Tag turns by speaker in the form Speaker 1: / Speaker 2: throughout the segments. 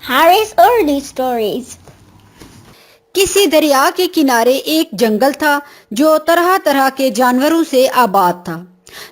Speaker 1: Harry's early stories.
Speaker 2: किसी दरिया के किनारे एक जंगल था जो तरह तरह के जानवरों से आबाद था।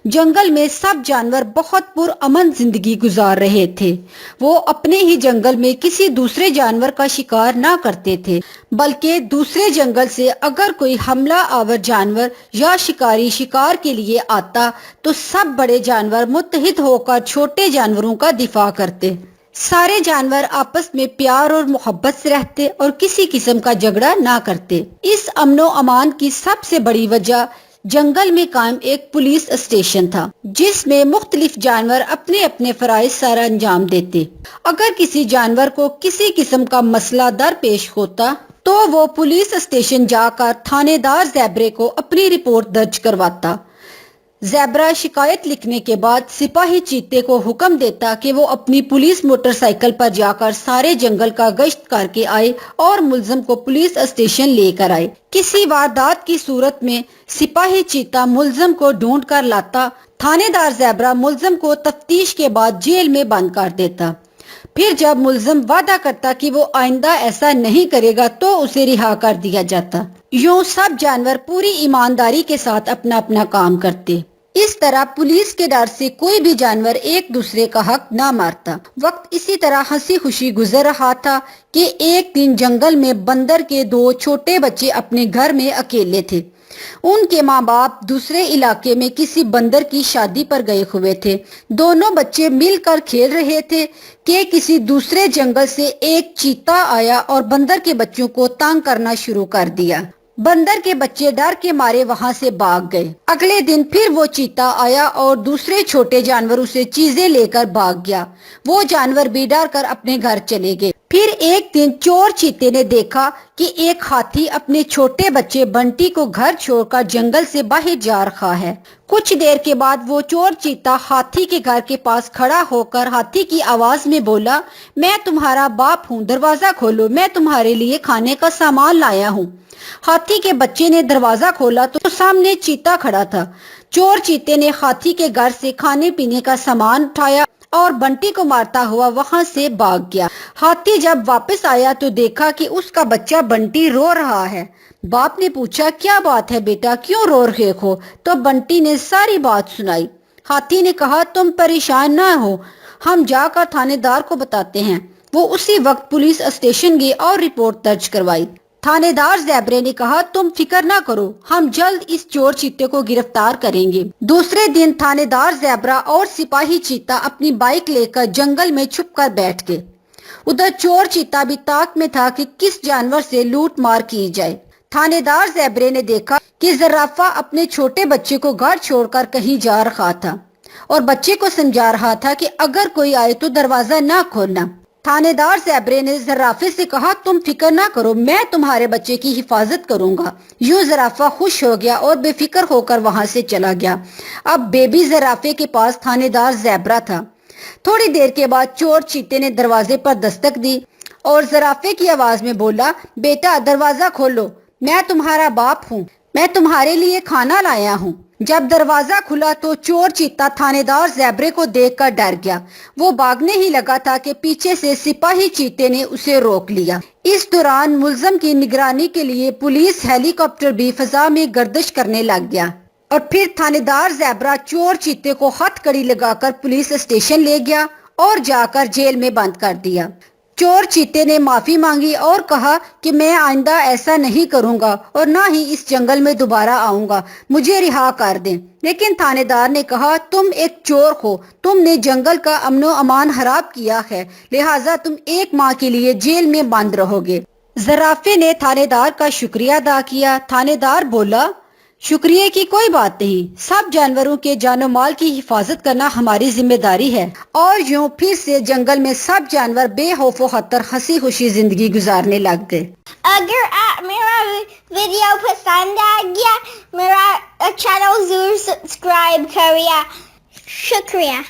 Speaker 2: जंगल में सब जानवर बहुत पुरअमन जिंदगी गुजार रहे थे। वो अपने ही जंगल में किसी दूसरे जानवर का शिकार ना करते थे, बल्कि दूसरे जंगल से अगर कोई हमला आवर जानवर या शिकारी शिकार के लिए आता तो सब बड़े जानवर मुत्तहिद होकर छोटे जानवरों का दिफा करते। सारे जानवर आपस में प्यार और मोहब्बत से रहते और किसी किस्म का झगड़ा ना करते। इस अमनो अमान की सबसे बड़ी वजह जंगल में कायम एक पुलिस स्टेशन था, जिसमें मुख्तलिफ जानवर अपने अपने फराइज सर अंजाम देते। अगर किसी जानवर को किसी किस्म का मसला दरपेश होता तो वो पुलिस स्टेशन जाकर थानेदार ज़ेबरे को अपनी रिपोर्ट दर्ज करवाता। ज़ेबरा शिकायत लिखने के बाद सिपाही चीते को हुक्म देता कि वो अपनी पुलिस मोटरसाइकिल पर जाकर सारे जंगल का गश्त करके आए और मुल्जिम को पुलिस स्टेशन लेकर आए। किसी वारदात की सूरत में सिपाही चीता मुल्जिम को ढूंढ कर लाता। थानेदार ज़ेबरा मुल्जिम को तफ्तीश के बाद जेल में बंद कर देता। फिर जब मुल्जिम वादा करता कि वो आइंदा ऐसा नहीं करेगा तो उसे रिहा कर दिया जाता। यूं सब जानवर पूरी ईमानदारी के साथ अपना अपना काम करते। इस तरह पुलिस के डर से कोई भी जानवर एक दूसरे का हक ना मारता। वक्त इसी तरह हंसी खुशी गुजर रहा था कि एक दिन जंगल में बंदर के दो छोटे बच्चे अपने घर में अकेले थे। उनके माँ बाप दूसरे इलाके में किसी बंदर की शादी पर गए हुए थे। दोनों बच्चे मिलकर खेल रहे थे कि किसी दूसरे जंगल से एक चीता आया और बंदर के बच्चों को तंग करना शुरू कर दिया। बंदर के बच्चे डर के मारे वहां से भाग गए। अगले दिन फिर वो चीता आया और दूसरे छोटे जानवरों से चीजें लेकर भाग गया। वो जानवर भी डर कर अपने घर चले गए। फिर एक दिन चोर चीते ने देखा कि एक हाथी अपने छोटे बच्चे बंटी को घर छोड़कर जंगल से बाहर जा रहा है। कुछ देर के बाद वो चोर चीता हाथी के घर के पास खड़ा होकर हाथी की आवाज में बोला, मैं तुम्हारा बाप हूँ, दरवाजा खोलो, मैं तुम्हारे लिए खाने का सामान लाया हूँ। हाथी के बच्चे ने दरवाजा खोला तो सामने चीता खड़ा था। चोर चीते ने हाथी के घर से खाने पीने का सामान उठाया और बंटी को मारता हुआ वहां से भाग गया। हाथी जब वापस आया तो देखा कि उसका बच्चा बंटी रो रहा है। बाप ने पूछा, क्या बात है बेटा, क्यों रो रहे हो? तो बंटी ने सारी बात सुनाई। हाथी ने कहा, तुम परेशान ना हो, हम जाकर थानेदार को बताते हैं। वो उसी वक्त पुलिस स्टेशन गए और रिपोर्ट दर्ज करवाई। थानेदार ज़ेबरे ने कहा, तुम फिक्र ना करो, हम जल्द इस चोर चीते को गिरफ्तार करेंगे। दूसरे दिन थानेदार ज़ेबरा और सिपाही चीता अपनी बाइक लेकर जंगल में छुपकर बैठ गए। उधर चोर चीता भी ताक में था कि किस जानवर से लूट मार की जाए। थानेदार ज़ेबरे ने देखा कि ज़राफ़ा अपने छोटे बच्चे को घर छोड़कर कहीं जा रहा था और बच्चे को समझा रहा था कि अगर कोई आए तो दरवाजा ना खोलना। थानेदार ज़ेबरे ने ज़राफ़े से कहा, तुम फिक्र ना करो, मैं तुम्हारे बच्चे की हिफाजत करूंगा। यूं ज़राफ़ा खुश हो गया और बेफिक्र होकर वहां से चला गया। अब बेबी ज़राफ़े के पास थानेदार ज़ेबरा था। थोड़ी देर के बाद चोर चीते ने दरवाजे पर दस्तक दी और ज़राफ़े की आवाज में बोला, बेटा दरवाजा खोलो, मैं तुम्हारा बाप हूँ, मैं तुम्हारे लिए खाना लाया हूँ। जब दरवाजा खुला तो चोर चीता थानेदार ज़ेबरे को देखकर डर गया। वो भागने ही लगा था कि पीछे से सिपाही चीते ने उसे रोक लिया। इस दौरान मुल्जिम की निगरानी के लिए पुलिस हेलीकॉप्टर भी फिजा में गर्दिश करने लग गया और फिर थानेदार ज़ेबरा चोर चीते को हथकड़ी लगाकर पुलिस स्टेशन ले गया और जाकर जेल में बंद कर दिया। चोर चीते ने माफी मांगी और कहा कि मैं आइंदा ऐसा नहीं करूंगा और ना ही इस जंगल में दोबारा आऊंगा, मुझे रिहा कर दें। लेकिन थानेदार ने कहा, तुम एक चोर हो, तुमने जंगल का अमनो अमान खराब किया है, लिहाजा तुम 1 माह के लिए जेल में बंद रहोगे। ज़राफ़े ने थानेदार का शुक्रिया अदा किया। थानेदार बोला, शुक्रिया की कोई बात नहीं, सब जानवरों के जानो माल की हिफाजत करना हमारी जिम्मेदारी है। और यूं फिर से जंगल में सब जानवर बेखौफ खतर हंसी खुशी जिंदगी गुजारने लग गए।
Speaker 1: अगर आप मेरा वीडियो पसंद आ गया, मेरा चैनल जरूर सब्सक्राइब करिए। शुक्रिया।